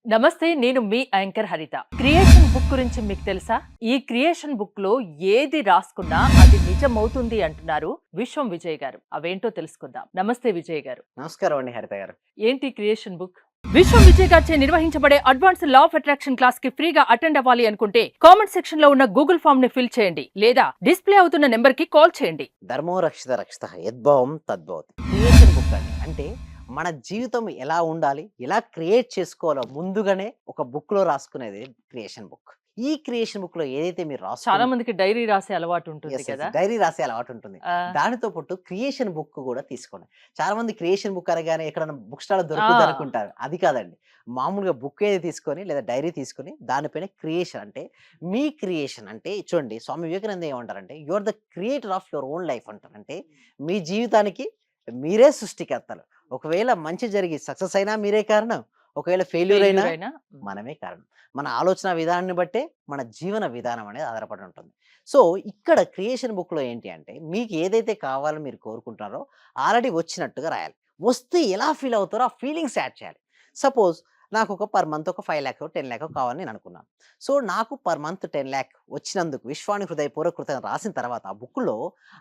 నమస్తే. నేను మీ యాంకర్ హరిత. క్రియేషన్ బుక్ గురించి మీకు తెలుసా? ఈ క్రియేషన్ బుక్‌లో ఏది రాసుకున్నా అది నిజమవుతుంది అంటున్నారు విశ్వం విజయ్ గారు. అవేంటో తెలుసుకుందాం. నమస్తే విజయ్ గారు. నమస్కారం అండి హరిత గారు. ఏంటి క్రియేషన్ బుక్? విశ్వం విజయ్ గారిచే నిర్వహించబడే advanced law of attraction class కి ఫ్రీగా అటెండ్ అవ్వాలి అనుకుంటే కామెంట్ సెక్షన్ లో ఉన్న గూగుల్ ఫామ్ ని ఫిల్ చేయండి లేదా డిస్ప్లే అవుతున్న నెంబర్ కి కాల్ చేయండి. ధర్మో రక్షిత రక్షిత యద్భావం తద్భవతి. క్రియేషన్ బుక్ అండి. అంటే మన జీవితం ఎలా ఉండాలి, ఎలా క్రియేట్ చేసుకోవాలో ముందుగానే ఒక బుక్‌లో రాసుకునేది క్రియేషన్ బుక్. ఈ క్రియేషన్ బుక్‌లో ఏదైతే మీరు చాలా మందికి డైరీ రాసే అలవాటు ఉంటుంది కదా. డైరీ రాసే అలవాటు ఉంటుంది. ఆ, దానితో పాటు క్రియేషన్ బుక్ కూడా తీసుకోండి. చాలా మంది క్రియేషన్ బుక్ అనగానే ఎక్కడైనా బుక్ స్టాల్‌లో ఆ, దొరుకుద్ది అనుకుంటారు. అది కాదండి. మామూలుగా బుక్ ఏది తీసుకొని లేదా డైరీ తీసుకొని దానిపైన క్రియేషన్ అంటే మీ క్రియేషన్ అంటే చూడండి స్వామి వివేకానంద ఏమంటారంటే you are the creator of your own life అంటారు. అంటే మీ జీవితానికి మీరే సృష్టికర్తలు. ఒకవేళ మంచి జరిగి సక్సెస్ అయినా మీరే కారణం. ఒకవేళ ఫెయిల్యూర్ అయినా failure అయినా. మనమే కారణం. మన ఆలోచన విధానాన్ని బట్టే మన జీవన విధానం అనేది ఆధారపడి ఉంటుంది. సో, ఇక్కడ క్రియేషన్ బుక్‌లో ఏంటి అంటే మీకు ఏదైతే కావాలో మీరు కోరుకుంటున్నారో ఆల్రెడీ వచ్చినట్టుగా రాయాలి. వస్తే ఎలా ఫీల్ అవుతారో ఆ ఫీలింగ్స్ యాడ్ చేయాలి. సపోజ్ నాకు ఒక పర్ మంత్ ఒక 5,00,000 10,00,000 కావాలని నేను అనుకున్నాను. సో, నాకు పర్ మంత్ 10,00,000 వచ్చినందుకు విశ్వానికి హృదయపూర్వక కృతజ్ఞతలు రాసిన తర్వాత ఆ బుక్‌లో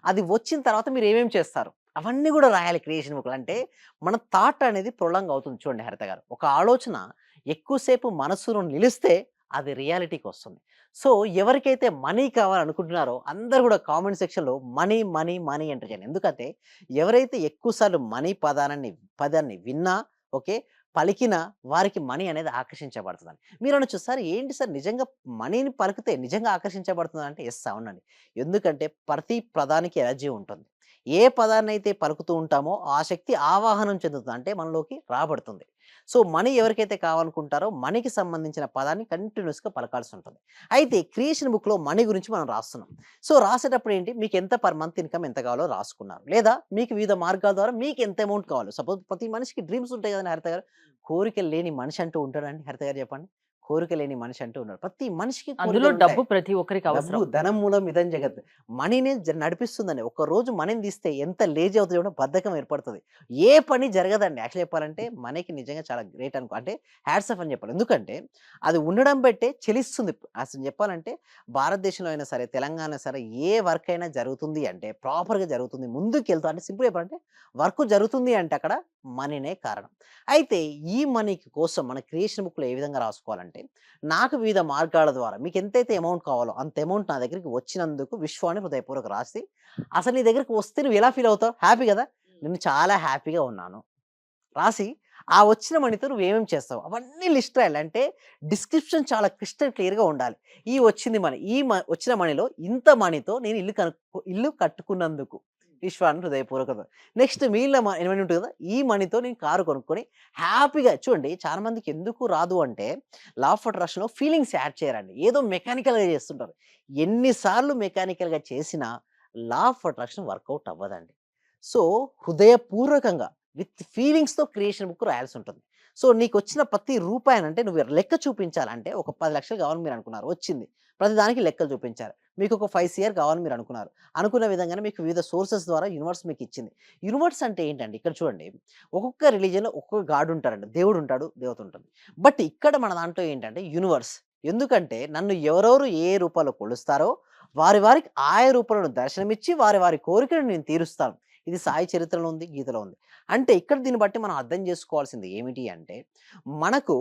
అది వచ్చిన తర్వాత మీరు ఏమేమి చేస్తారు? అవన్నీ కూడా రాయాలి క్రియేషన్ బుక్‌లో. అంటే మన థాట్ అనేది ప్రొలాంగ్ అవుతుంది చూడండి హరిత గారు. ఒక ఆలోచన ఎక్కువసేపు మనసులో నిలిస్తే అది రియాలిటీకొస్తుంది. సో, ఎవరికైతే మనీ కావాలనుకుంటున్నారో అందరూ గూడా కామెంట్ సెక్షన్‌లో మనీ, మనీ, మనీ ఎంటర్ చేయండి. ఎందుకంటే ఎవరైతే ఎక్కువ సార్లు మనీ పదాన్ని విన్నా ఓకే. పలికినా వారికి మనీ అనేది ఆకర్షించబడుతుందని. మీరనొచ్చు సార్ ఏంటి సార్ నిజంగా మనీని పలికితే నిజంగా ఆకర్షించబడుతుందా అంటే యెస్ అవునండి. ఎందుకంటే ప్రతి పదానికి ఎనర్జీ ఉంటుంది. ఏ పదాన్నైతే పలుకుతూ ఉంటామో ఆ శక్తి ఆవాహనం చెందుతుంది. అంటే మనలోకి రాబడుతుంది. సో, మనీ ఎవరికైతే కావాలనుకుంటారో మనీకి సంబంధించిన పదాన్ని కంటిన్యూయస్‌గా పలకాల్సి ఉంటుంది. అయితే క్రియేషన్ బుక్‌లో మనీ గురించి మనం రాస్తున్నాం. సో, రాసేటప్పుడు ఏంటి మీకు ఎంత పర్ మంత్ ఇన్‌కమ్ ఎంత కావాలో రాసుకున్నారు. లేదా మీకు వివిధ మార్గాల ద్వారా మీకు ఎంత అమౌంట్ కావాలో సపోజ్ ప్రతి మనిషికి డ్రీమ్స్ ఉంటాయి కదండీ హరిత గారు. కోరికలు లేని మనిషి అంటూ ఉంటాడండి హరిత గారు చెప్పండి? కోరిక లేని మనిషి అంటూ ఉన్నాడు. ప్రతి మనిషికి అందులో కోరికలుంటాయి. డబ్బు ప్రతి ఒక్కరికి డబ్బు అవసరం. ధనం మూలం ఇదం జగత్. మనీనే నడిపిస్తుందండి. ఒక్కరోజు మనీని తీస్తే ఎంత లేజీ అవుతదో చూడండి బద్ధకం ఏర్పడుతది. ఏ పని జరగదండి. యాక్చువల్లీ చెప్పాలంటే మనీకి నిజంగా చాలా గ్రేట్ అంటే హ్యాట్స్ ఆఫ్ అని చెప్పాలి. ఎందుకంటే అది ఉండడం బట్టే చెలిస్తుంది. అసలు చెప్పాలంటే భారతదేశంలో అయినా సరే, తెలంగాణ సరే ఏ వర్క్ అయినా జరుగుతుంది అంటే ప్రాపర్‌గా జరుగుతుంది. ముందుకెళ్తా అంటే సింపుల్‌గా చెప్పాలంటే వర్క్ జరుగుతుంది అంటే అక్కడ మనీనే కారణం. అయితే ఈ మనీకి కోసం మన క్రియేషన్ బుక్‌లో ఏ విధంగా రాసుకోవాలంటే నాకు వివిధ మార్గాల ద్వారా మీకు ఎంతైతే అమౌంట్ కావాలో అంత అమౌంట్ నా దగ్గరికి వచ్చినందుకు విశ్వాన్ని హృదయపూర్వక రాసి, అసలు నీ దగ్గరికి వస్తే నువ్వు ఎలా ఫీల్ అవుతావు? హ్యాపీ గదా! నేను చాలా హ్యాపీగా ఉన్నాను. రాసి ఆ వచ్చిన మనీతో నువ్వేమేమి చేస్తావు? అవన్నీ లిస్ట్ రాయాలి. అంటే డిస్క్రిప్షన్ చాలా క్రిస్టల్ క్లియర్‌గా ఉండాలి. ఈ వచ్చింది మనీ. వచ్చిన మనీలో ఇంత మనీతో నేను ఇల్లు కట్టుకున్నందుకు విశ్వాన్ని హృదయపూర్వకత. నెక్స్ట్ మిగిలిన మనీ ఉంటుంది కదా! ఈ మనీతో నేను కారు కొనుక్కొని హ్యాపీగా చూడండి చాలా మందికి ఎందుకు రాదు అంటే లా ఆఫ్ అట్రాక్షన్‌లో ఫీలింగ్స్ యాడ్ చేయరండి. ఏదో మెకానికల్‌గా చేస్తుంటారు. ఎన్ని సార్లు మెకానికల్‌గా చేసినా లా ఆఫ్ అట్రాక్షన్ వర్కౌట్ అవ్వదండి. సో, హృదయపూర్వకంగా విత్ ఫీలింగ్స్‌తో క్రియేషన్ బుక్ రాయాల్సుంటుంది. సో, నీకొచ్చిన ప్రతి రూపాయనంటే నువ్వు లెక్క చూపించాలంటే ఒక 10,00,000 కావాలని మీరనుకున్నారు. వచ్చింది. ప్రతిదానికి లెక్కలు చూపించారు. మీకొక 5 సీఆర్ కావాలని మీరనుకున్నారు. అనుకున్న విధంగానే మీకు వివిధ సోర్సెస్ ద్వారా యూనివర్స్ మీకిచ్చింది. యూనివర్స్ అంటే ఏంటండి? ఇక్కడ చూడండి. ఒక్కొక్క రిలిజియన్‌లో ఒక్కొక్క గాడ్ ఉంటారండి. దేవుడుంటాడు, దేవత ఉంటుంది. బట్ ఇక్కడ మన దాంట్లో ఏంటంటే యూనివర్స్. ఎందుకంటే నన్ను ఎవరెవరు ఏ రూపాల్లో కొలుస్తారో వారికి ఆయా రూపంలో దర్శనమిచ్చి వారి కోరికలను నేను తీరుస్తాను. ఇది సాయి చరిత్రలో ఉంది, గీతలో ఉంది. అంటే ఇక్కడ దీన్ని బట్టి మనం అర్థం చేసుకోవాల్సింది ఏమిటి అంటే, మనకు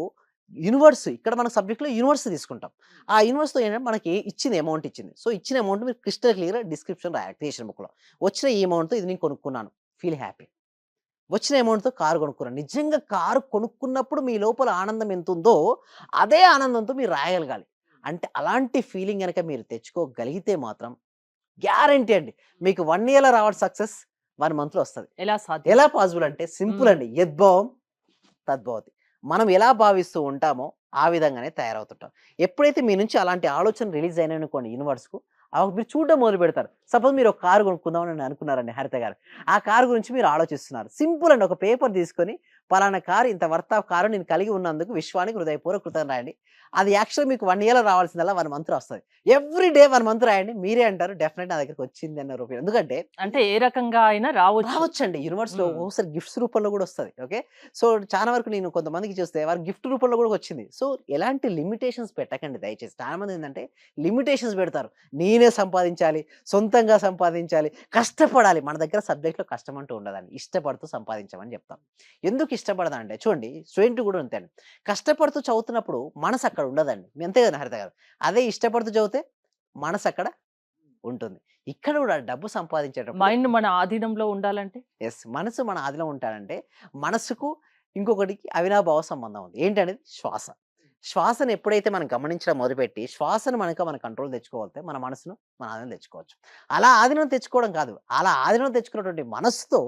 యూనివర్స్ ఇక్కడ మన సబ్జెక్ట్‌లో యూనివర్స్ తీసుకుంటాం. ఆ యూనివర్స్‌తో ఏంటంటే మనకి ఇచ్చింది అమౌంట్ ఇచ్చింది. సో, ఇచ్చిన అమౌంట్ మీరు క్రిస్టల్ క్లియర్‌గా డిస్క్రిప్షన్ రాయాలి క్రియేషన్ బుక్‌లో. వచ్చిన ఈ అమౌంట్‌తో ఇది నేను కొనుక్కున్నాను. Feel happy. వచ్చిన అమౌంట్‌తో కారు కొనుక్కున్నాను. నిజంగా కారు కొనుక్కున్నప్పుడు మీ లోపల ఆనందం ఎంతుందో, అదే ఆనందంతో మీరు రాయగలగాలి. అంటే అలాంటి ఫీలింగ్ గనక మీరు తెచ్చుకోగలిగితే మాత్రం గ్యారంటీ అండి. మీకు 1 ఇయర్‌లో రావాల్సిన సక్సెస్ 1 మంత్‌లో వస్తది. ఎలా సాధ్యం? ఎలా పాసిబుల్ అంటే సింపుల్ హ్మ్. అండి. యద్భావం తద్భవతి. మనం ఎలా భావిస్తూ ఉంటామో ఆ విధంగానే తయారవుతుంటాం. ఎప్పుడైతే మీ నుంచి అలాంటి ఆలోచన రిలీజ్ అయినాయనుకోండి యూనివర్స్‌కు మీరు చూడడం మొదలుపెడతారు. సపోజ్ మీరు ఒక కారు కొనుక్కుందాం అని అనుకున్నారండి హరిత గారు. ఆ కారు గురించి మీరు ఆలోచిస్తున్నారు. సింపుల్ అండి. ఒక పేపర్ తీసుకొని పలానా కారు ఇంత వర్త్ ఆఫ్ కారు నేను కలిగి ఉన్నందుకు విశ్వానికి హృదయపూర్వక కృతజ్ఞతలు రాయండి. అది యాక్చువల్‌గా మీకు 1 ఇయర్‌లో రావాల్సిందల్లా 1 మంత్‌లో వస్తది. ఎవ్రీ డే 1 మంత్ రాయండి. మీరే అంటారు డెఫినెట్‌గా నా దగ్గరికి వచ్చింది అన్న రూపంలో. ఎందుకంటే అంటే ఏ రకంగా అయినా రావచ్చు. రావచ్చండి. యూనివర్స్‌లో హ్మ్. ఒక్కొక్కసారి గిఫ్ట్స్ రూపంలో గూడా వస్తది. ఓకే. సో, చాలా వరకు నేను కొంతమందికి చూస్తే వారు గిఫ్ట్ రూపంలో గూడా వచ్చింది. సో, ఎలాంటి లిమిటేషన్స్ పెట్టకండి దయచేసి. చాలా మంది ఏందంటే లిమిటేషన్స్ పెడతారు. నేనే సంపాదించాలి, సొంతంగా సంపాదించాలి, కష్టపడాలి. మన దగ్గర సబ్జెక్ట్‌లో కష్టం అంటూ ఉండదండి. ఇష్టపడుతూ సంపాదించమని చెప్తాం. ఎందుకు ఇష్టపడదంటే చూడండి స్టూడెంట్ గూడా అంతే అండి. కష్టపడుతూ చదువుతున్నప్పుడు మనసు అక్కడ ఉండదండి. అంతే గదా హరిత గారు. అదే ఇష్టపడుతూ చదివితే మనసు అక్కడ ఉంటుంది. ఇక్కడ గూడా డబ్బు సంపాదించేటప్పుడు మైండ్ మన ఆధీనంలో ఉండాలంటే? యెస్. మనసు మన ఆదిలో ఉంటాడంటే, మనసుకు ఇంకొకటికి అవినాభావ సంబంధం ఉంది. ఏంటనేది శ్వాస. శ్వాసను ఎప్పుడైతే మనం గమనించడం మొదలుపెట్టి, శ్వాసను మన కంట్రోల్ తెచ్చుకోగలిగితే, మన మనసును మన ఆధీనం తెచ్చుకోవచ్చు. అలా ఆధీనం తెచ్చుకోవడం కాదు. అలా ఆధీనం తెచ్చుకున్నటువంటి మనసుతో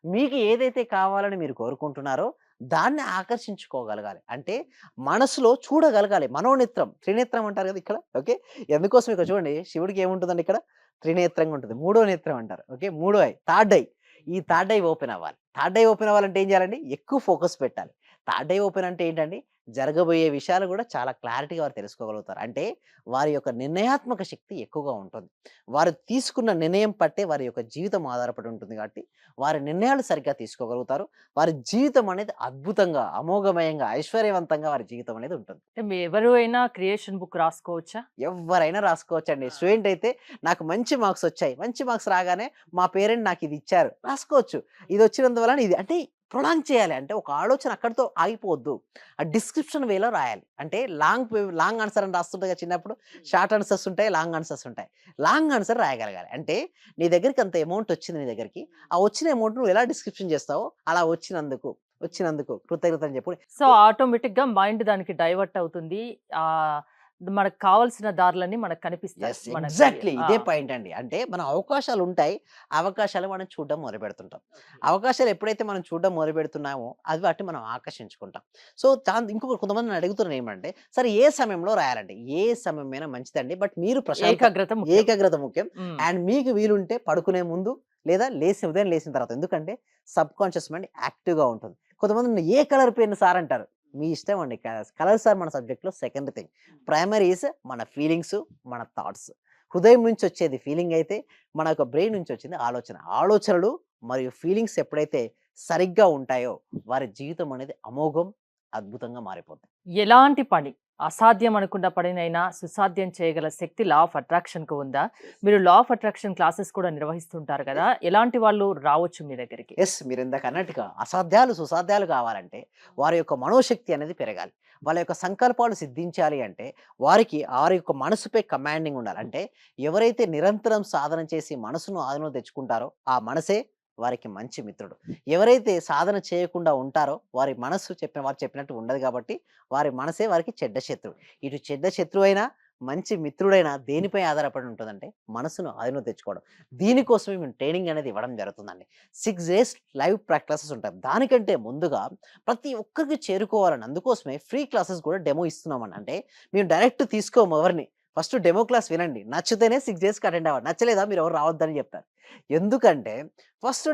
మీకు ఏదైతే కావాలని మీరు కోరుకుంటున్నారో, దాన్ని ఆకర్షించుకోగలగాలి. అంటే మనసులో చూడగలగాలి. మనోనేత్రం, త్రినేత్రం అంటారు కదా ఇక్కడ. ఓకే. ఎందుకోసం ఇక్కడ చూడండి శివుడికి ఏముంటుందండి ఇక్కడ? త్రినేత్రంగా ఉంటుంది. మూడో నేత్రం అంటారు. ఓకే. మూడో ఐ, థర్డ్ ఐ. ఈ థర్డ్ ఐ ఓపెన్ అవ్వాలి. థర్డ్ ఐ ఓపెన్ అవ్వాలంటే ఏం చేయాలండి? ఎక్కువ ఫోకస్ పెట్టాలి. థర్డ్ ఐ ఓపెన్ అంటే ఏంటండి? జరగబోయే విషయాలు గూడా చాలా క్లారిటీగా వారు తెలుసుకోగలుగుతారు. అంటే వారి యొక్క నిర్ణయాత్మక శక్తి ఎక్కువగా ఉంటుంది. వారు తీసుకున్న నిర్ణయం పట్టే వారి యొక్క జీవితం ఆధారపడి ఉంటుంది కాబట్టి, వారి నిర్ణయాలు సరిగ్గా తీసుకోగలుగుతారు. వారి జీవితం అనేది అద్భుతంగా, అమోఘమయంగా, ఐశ్వర్యవంతంగా వారి జీవితం అనేది ఉంటుంది. అంటే మీ ఎవరు అయినా క్రియేషన్ బుక్ రాసుకోవచ్చా? ఎవ్వరైనా రాసుకోవచ్చండి. స్టూడెంట్ అయితే నాకు మంచి మార్క్స్ వచ్చాయి. మంచి మార్క్స్ రాగానే మా పేరెంట్ నాకిది ఇచ్చారు. రాసుకోవచ్చు. ఇదొచ్చినందువలన ఇది అంటే ప్రొలాంగ్ చేయాలి. అంటే ఒక ఆలోచన అక్కడితో ఆగిపోవద్దు. ఆ డిస్క్రిప్షన్ వేలో రాయాలి. అంటే లాంగ్ ఆన్సర్ అని రాస్తుంటాయి కదా చిన్నప్పుడు. షార్ట్ ఆన్సర్స్ ఉంటాయి. లాంగ్ ఆన్సర్స్ ఉంటాయి. లాంగ్ ఆన్సర్ రాయగలగాలి. అంటే నీ దగ్గరికి అంత అమౌంట్ వచ్చింది నీ దగ్గరికి. ఆ వచ్చిన అమౌంట్ నువ్వు ఎలా డిస్క్రిప్షన్ చేస్తావో అలా వచ్చినందుకు కృతజ్ఞతలు చెప్పు. సో, ఆటోమేటిక్‌గా మైండ్ దానికి డైవర్ట్ అవుతుంది. ఆహ్, మనకు కావాల్సిన దారులన్నీ మనకు కనిపిస్తాయి. యెస్. మనకి ఎగ్జాక్ట్‌లీ. ఆ! ఇదే పాయింట్ అండి. అంటే మన అవకాశాలుంటాయి. అవకాశాలు మనం చూడడం మొదలుపెడుతుంటాం. అవకాశాలు ఎప్పుడైతే మనం చూడడం మొదలుపెడుతున్నామో, అది వాటిని మనం ఆకర్షించుకుంటాం. సో, ఇంకొక కొంతమంది నన్ను అడుగుతున్నారు ఏమంటే, "సరే ఏ సమయంలో రాయాలండి?" ఏ సమయమైనా మంచిదండి. బట్ మీరు ఏకాగ్రత ముఖ్యం. ఏకాగ్రత ముఖ్యం. హ్మ్. అండ్ మీకు వీలుంటే పడుకునే ముందు లేదా ఉదయం లేసిన తర్వాత. ఎందుకంటే సబ్‌కాన్షియస్ మైండ్ యాక్టివ్‌గా ఉంటుంది. కొంతమంది నన్ను "ఏ కలర్ పెన్ సార్" అంటారు. మీ ఇష్టం అండి. కలర్స్ ఆర్ మన సబ్జెక్ట్‌లో సెకండ్ థింగ్. ప్రైమరీ ఈస్ మన ఫీలింగ్స్, మన థాట్స్. హృదయం నుంచి వచ్చేది ఫీలింగ్ అయితే, మన యొక్క బ్రెయిన్ నుంచి వచ్చింది ఆలోచన. ఆలోచనలు మరియు ఫీలింగ్స్ ఎప్పుడైతే సరిగ్గా ఉంటాయో, వారి జీవితం అనేది అమోఘం, అద్భుతంగా మారిపోద్ది. ఎలాంటి పని అసాధ్యం అనుకున్న పనినైనా సుసాధ్యం చేయగల శక్తి లా ఆఫ్ అట్రాక్షన్‌కు ఉందా? మీరు లా ఆఫ్ అట్రాక్షన్ క్లాసెస్ కూడా నిర్వహిస్తుంటారు కదా! ఎలాంటి వాళ్ళు రావచ్చు మీ దగ్గరికి? యెస్. మీరిందాక అన్నట్టుగా అసాధ్యాలు, సుసాధ్యాలు కావాలంటే, వారి యొక్క మనోశక్తి అనేది పెరగాలి. వాళ్ళ యొక్క సంకల్పాలు సిద్ధించాలి అంటే, వారి యొక్క మనసుపై కమాండింగ్ ఉండాలి. అంటే ఎవరైతే నిరంతరం సాధన చేసి మనసును ఆధీనంలో తెచ్చుకుంటారో, ఆ మనసే వారికి మంచి మిత్రుడు. ఎవరైతే సాధన చేయకుండా ఉంటారో, వారు చెప్పినట్టు ఉండదు కాబట్టి, వారి మనసే వారికి చెడ్డ శత్రువు. ఇటు చెడ్డ శత్రువైనా, మంచి మిత్రుడైనా దేనిపై ఆధారపడి ఉంటదంటే, మనసును ఆధీనంలో తెచ్చుకోవడం. దీనికోసమే మేము ట్రైనింగ్ అనేది ఇవ్వడం జరుగుతుందండి. 6 డేస్ లైవ్ క్లాసెస్ ఉంటాయి. దానికంటే ముందుగా ప్రతి ఒక్కరికి చేరుకోవాలని అందుకోసమే ఫ్రీ క్లాసెస్ కూడా డెమో ఇస్తున్నామండి. అంటే మేము డైరెక్ట్ తీసుకోము ఎవరిని. ఫస్ట్ డెమో క్లాస్ వినండి. నచ్చితేనే 6 డేస్‌కి అటెండ్ అవ్వండి. నచ్చలేదా మీరెవరు రావద్దని చెప్తారు. ఎందుకంటే ఫస్ట్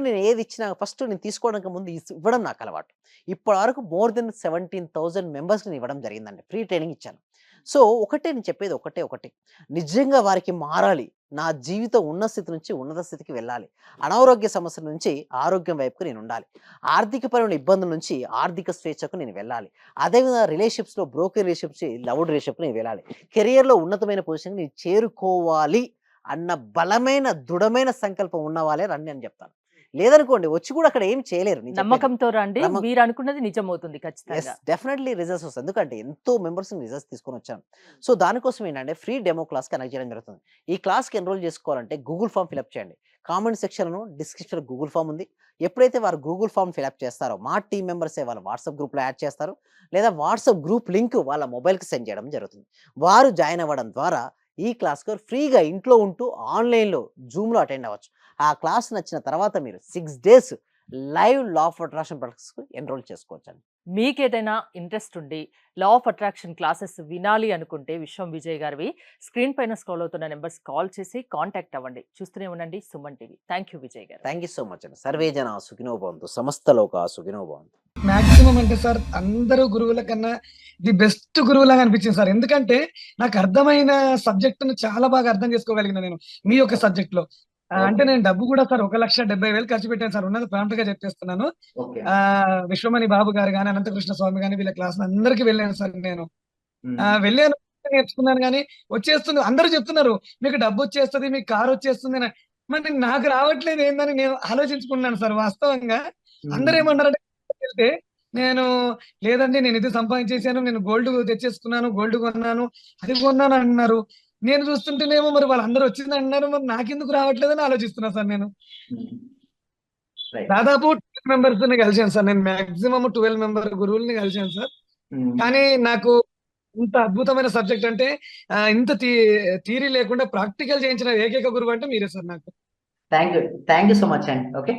నేను తీసుకోవడానికి ముందు ఇవ్వడం నాకు అలవాటు. ఇప్పటి వరకు మోర్ దెన్ 17,000 మెంబర్స్‌కి నేను ఇవ్వడం జరిగిందండి. ఫ్రీ ట్రైనింగ్ ఇచ్చాను. సో, నేను చెప్పేది ఒకటే. నిజంగా వారికి మారాలి. నా జీవితం ఉన్న స్థితి నుంచి ఉన్నత స్థితికి వెళ్ళాలి. అనారోగ్య సమస్యల నుంచి ఆరోగ్యం వైపుకు నేనుండాలి. ఆర్థికపరమైన ఇబ్బందుల నుంచి ఆర్థిక స్వేచ్ఛకు నేను వెళ్ళాలి. అదేవిధంగా రిలేషన్‌షిప్స్‌లో బ్రోకెన్ రిలేషన్‌షిప్స్ నుంచి లవ్డ్ రిలేషన్‌షిప్‌కి నేను వెళ్ళాలి. కెరియర్‌లో ఉన్నతమైన పొజిషన్‌కి నేను చేరుకోవాలి అన్న బలమైన, దృఢమైన సంకల్పం ఉన్న వాళ్ళే రండి అని చెప్తాను. లేదనుకోండి వచ్చి కూడా అక్కడ ఏమి చేయలేరు. నేను చెప్పేది. నమ్మకంతో రండి. నమ్మ మీరనుకున్నది నిజమవుతుంది యెస్. ఖచ్చితంగా. డెఫినైట్లీ రిజల్ట్స్ వస్తాయి. ఎందుకంటే ఎంతో మెంబర్స్‌ని రిజల్ట్స్ తీసుకొనొచ్చాను. సో, దానికోసం ఏంటంటే ఫ్రీ డెమో క్లాస్ కనెక్ట్ చేయడం జరుగుతుంది. ఈ క్లాస్‌కి ఎన్రోల్ చేసుకోవాలంటే గూగుల్ ఫార్మ్ ఫిలప్ చేయండి. కామెంట్ సెక్షన్‌లో డిస్క్రిప్షన్‌లో గూగుల్ ఫార్మ్ ఉంది. ఎప్పుడైతే వారు గూగుల్ ఫార్మ్ ఫిలప్ చేస్తారో మా టీమ్ మెంబర్సే వాళ్ళ వాట్సాప్ గ్రూప్‌లో యాడ్ చేస్తారు. లేదా వాట్సాప్ గ్రూప్ లింక్ వాళ్ళ మొబైల్‌కి సెండ్ చేయడం జరుగుతుంది. వారు జాయిన్ అవ్వడం ద్వారా ఈ క్లాస్‌కు ఫ్రీగా ఇంట్లో ఉంటూ ఆన్‌లైన్‌లో జూమ్‌లో అటెండ్ అవ్వచ్చు. ఆ క్లాస్ నచ్చిన తర్వాత మీరు 6 days live law of attraction ప్రాక్టీస్‌కు ఎన్రోల్ చేసుకోవచ్చండి. మీకేదైనా ఇంట్రెస్ట్ ఉండి లా ఆఫ్ అట్రాక్షన్ క్లాసెస్ వినాలి అనుకుంటే విశ్వం విజయ్ గారివి స్క్రీన్ పైన స్క్రోల్ అవుతున్న నెంబర్స్ కాల్ చేసి కాంటాక్ట్ అవ్వండి. చూస్తూనే ఉండండి Suman TV. Thank you Vijay గారు. థ్యాంక్ యూ సో మచ్ అండి. సర్వే జన సుఖినో భవంతు, సమస్త లోక సుఖినో భవంతు. మాక్సిమం అంటే సార్ అందరూ గురువుల కన్నా ది బెస్ట్ గురువులాగా అనిపించింది సార్. ఎందుకంటే నాకు అర్థమైన సబ్జెక్ట్ ను చాలా బాగా అర్థం చేసుకోగలిగిన నేను మీ యొక్క సబ్జెక్ట్ లో. అంటే నేను డబ్బు కూడా సార్ 1,70,000 ఖర్చు పెట్టాను సార్. ఉన్నది ప్రాంప్ట్ గా చెప్పేస్తున్నాను. ఓకే. విశ్వమణి బాబు గారు గాని, అనంతకృష్ణ స్వామి గాని వీళ్ళ క్లాస్ అందరికి వెళ్ళాను సార్ నేను. వెళ్ళాను, నేర్చుకున్నాను కానీ వచ్చేస్తుంది. అందరూ చెప్తున్నారు మీకు డబ్బు వచ్చేస్తుంది, మీకు కారు వచ్చేస్తుంది అని. మరి నాకు రావట్లేదు ఏందని నేను ఆలోచించుకున్నాను సార్. వాస్తవంగా అందరూ ఏమన్నారంటే వెళ్తే నేను లేదండి నేను ఇది సంపాదించేసాను, నేను గోల్డ్ తెచ్చేసుకున్నాను, గోల్డ్ కొన్నాను, అది కొన్నాను అంటున్నారు. నేను చూస్తుంటేనేమో మరి వాళ్ళందరూ వచ్చింది అంటున్నారు, మరి నాకెందుకు రావట్లేదని ఆలోచిస్తున్నా సార్ నేను. దాదాపు 12 మెంబర్స్ కలిసాను సార్. నేను మాక్సిమం 12 మెంబర్ గురువుల్ని కలిసాను సార్. కానీ నాకు ఇంత అద్భుతమైన సబ్జెక్ట్ అంటే ఇంత థియరీ లేకుండా ప్రాక్టికల్ చేయించిన ఏకైక గురువు అంటే మీరే సార్ నాకు. థ్యాంక్ యూ సో మచ్ అండి. ఓకే.